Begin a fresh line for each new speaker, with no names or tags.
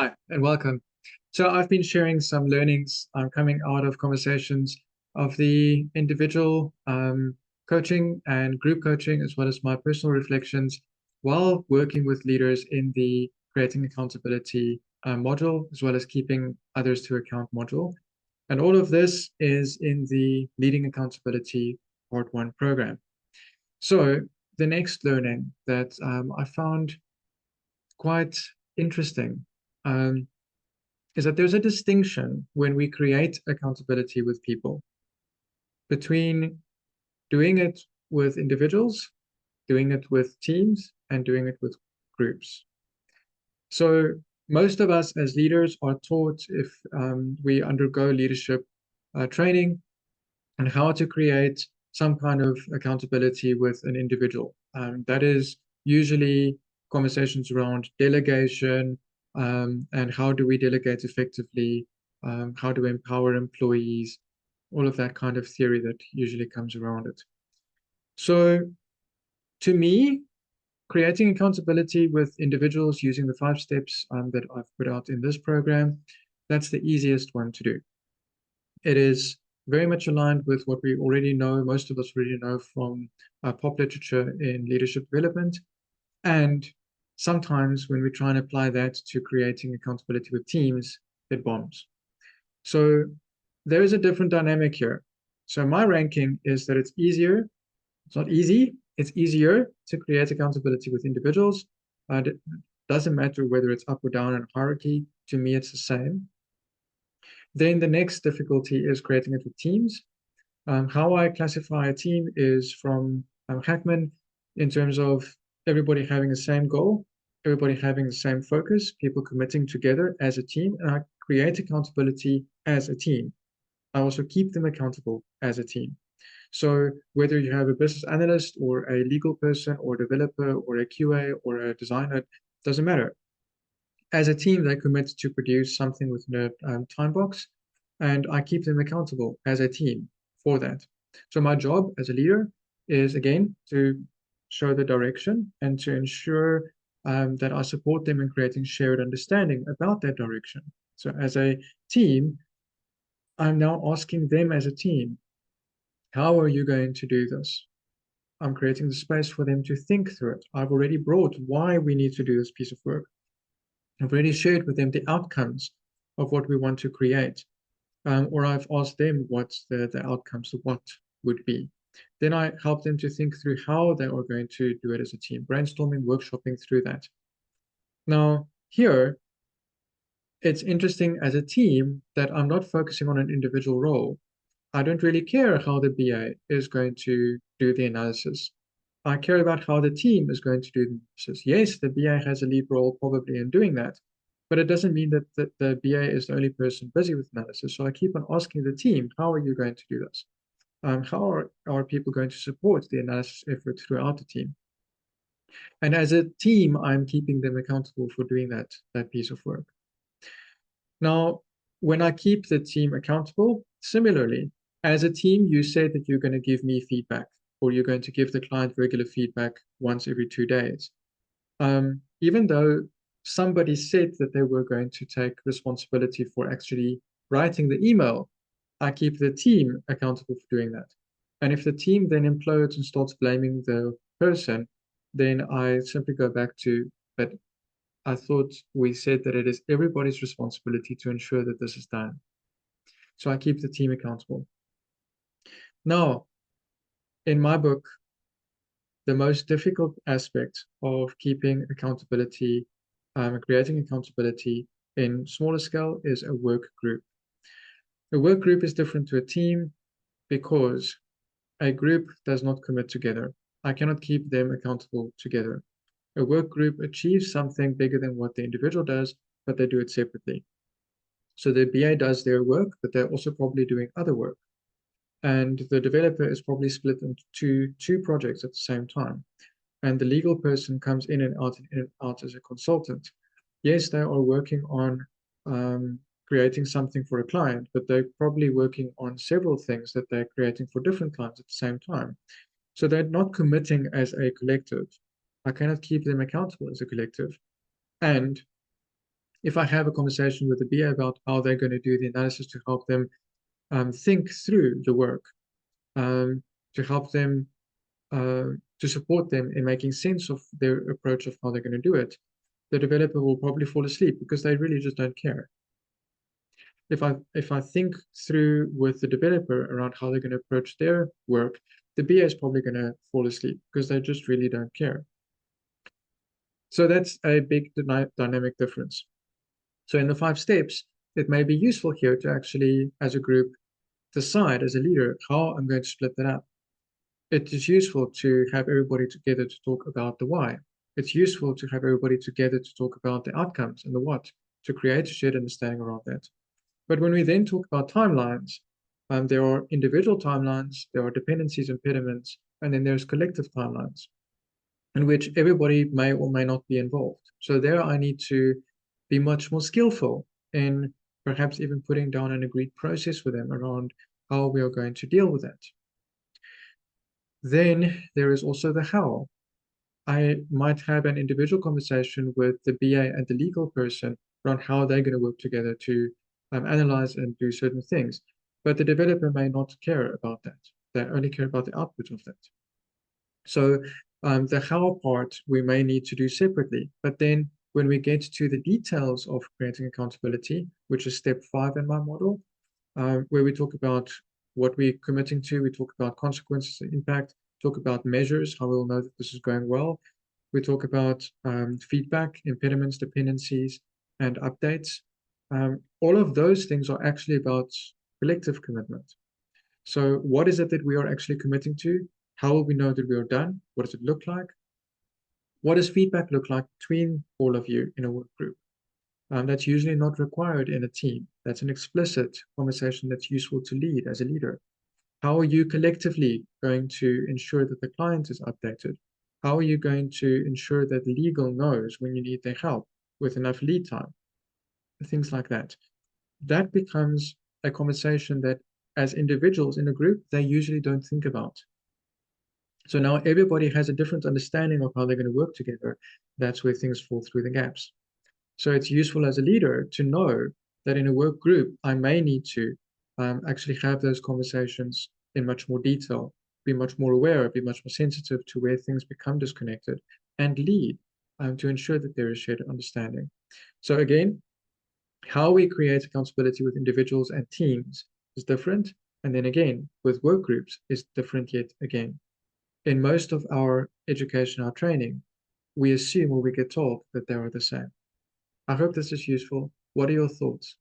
Hi, and welcome. So I've been sharing some learnings coming out of conversations of the individual coaching and group coaching, as well as my personal reflections while working with leaders in the creating accountability module, as well as keeping others to account module. And all of this is in the Leading Accountability Part 1 program. So the next learning that I found quite interesting um, is that there's a distinction when we create accountability with people between doing it with individuals, doing it with teams, and doing it with groups. So most of us as leaders are taught if we undergo leadership training and how to create some kind of accountability with an individual. That is usually conversations around delegation and how do we delegate effectively, how do we empower employees, all of that kind of theory that usually comes around it. So to me, creating accountability with individuals using the 5 steps that I've put out in this program, that's the easiest one to do. It is very much aligned with what we already know, most of us already know from pop literature in leadership development. And sometimes when we try and apply that to creating accountability with teams, it bombs. So there is a different dynamic here. So my ranking is that it's easier, it's not easy, it's easier to create accountability with individuals. It doesn't matter whether it's up or down in hierarchy. To me, it's the same. Then the next difficulty is creating it with teams. How I classify a team is from Hackman in terms of everybody having the same goal, everybody having the same focus, people committing together as a team, and I create accountability as a team. I also keep them accountable as a team. So whether you have a business analyst or a legal person or a developer or a QA or a designer, doesn't matter. As a team, they commit to produce something within a time box, and I keep them accountable as a team for that. So my job as a leader is, again, to show the direction and to ensure that I support them in creating shared understanding about that direction. So as a team, I'm now asking them as a team, how are you going to do this? I'm creating the space for them to think through it. I've already brought why we need to do this piece of work. I've already shared with them the outcomes of what we want to create, or I've asked them what the outcomes of what would be. Then I help them to think through how they are going to do it as a team, brainstorming, workshopping through that. Now, here, it's interesting as a team that I'm not focusing on an individual role. I don't really care how the BA is going to do the analysis. I care about how the team is going to do the analysis. Yes, the BA has a lead role probably in doing that, but it doesn't mean that the BA is the only person busy with analysis. So I keep on asking the team, how are you going to do this? How are people going to support the analysis effort throughout the team? And as a team, I'm keeping them accountable for doing that piece of work. Now, when I keep the team accountable, similarly, as a team, you said that you're going to give me feedback or you're going to give the client regular feedback once every 2 days. Even though somebody said that they were going to take responsibility for actually writing the email, I keep the team accountable for doing that. And if the team then implodes and starts blaming the person, then I simply go back to, but I thought we said that it is everybody's responsibility to ensure that this is done. So I keep the team accountable. Now, in my book, the most difficult aspect of keeping accountability, creating accountability in smaller scale is a work group. A work group is different to a team because a group does not commit together. I cannot keep them accountable together. A work group achieves something bigger than what the individual does, but they do it separately. So the BA does their work, but they're also probably doing other work. And the developer is probably split into two projects at the same time. And the legal person comes in and out as a consultant. Yes, they are working on creating something for a client, but they're probably working on several things that they're creating for different clients at the same time. So they're not committing as a collective. I cannot keep them accountable as a collective. And if I have a conversation with the BA about how they're going to do the analysis to help them think through the work, um, to help them, to support them in making sense of their approach of how they're going to do it, the developer will probably fall asleep because they really just don't care. If I think through with the developer around how they're going to approach their work, the BA is probably going to fall asleep because they just really don't care. So that's a big dynamic difference. So in the 5 steps, it may be useful here to actually, as a group, decide as a leader how I'm going to split that up. It is useful to have everybody together to talk about the why. It's useful to have everybody together to talk about the outcomes and the what, to create a shared understanding around that. But when we then talk about timelines, there are individual timelines, there are dependencies, impediments, and then there's collective timelines in which everybody may or may not be involved. So there I need to be much more skillful in perhaps even putting down an agreed process with them around how we are going to deal with that. Then there is also the how. I might have an individual conversation with the BA and the legal person around how they're going to work together to analyze and do certain things. But the developer may not care about that. They only care about the output of that. So the how part we may need to do separately. But then when we get to the details of creating accountability, which is step 5 in my model, where we talk about what we're committing to, we talk about consequences and impact, talk about measures, how we'll know that this is going well. We talk about feedback, impediments, dependencies, and updates. All of those things are actually about collective commitment. So what is it that we are actually committing to? How will we know that we are done? What does it look like? What does feedback look like between all of you in a work group? That's usually not required in a team. That's an explicit conversation that's useful to lead as a leader. How are you collectively going to ensure that the client is updated? How are you going to ensure that legal knows when you need their help with enough lead time? Things like that. That becomes a conversation that, as individuals in a group, they usually don't think about. So now everybody has a different understanding of how they're going to work together. That's where things fall through the gaps. So it's useful as a leader to know that in a work group, I may need to actually have those conversations in much more detail, be much more aware, be much more sensitive to where things become disconnected, and lead to ensure that there is shared understanding. So again, how we create accountability with individuals and teams is different. And then again, with work groups is different yet again. In most of our education, our training, we assume or we get told that they are the same. I hope this is useful. What are your thoughts?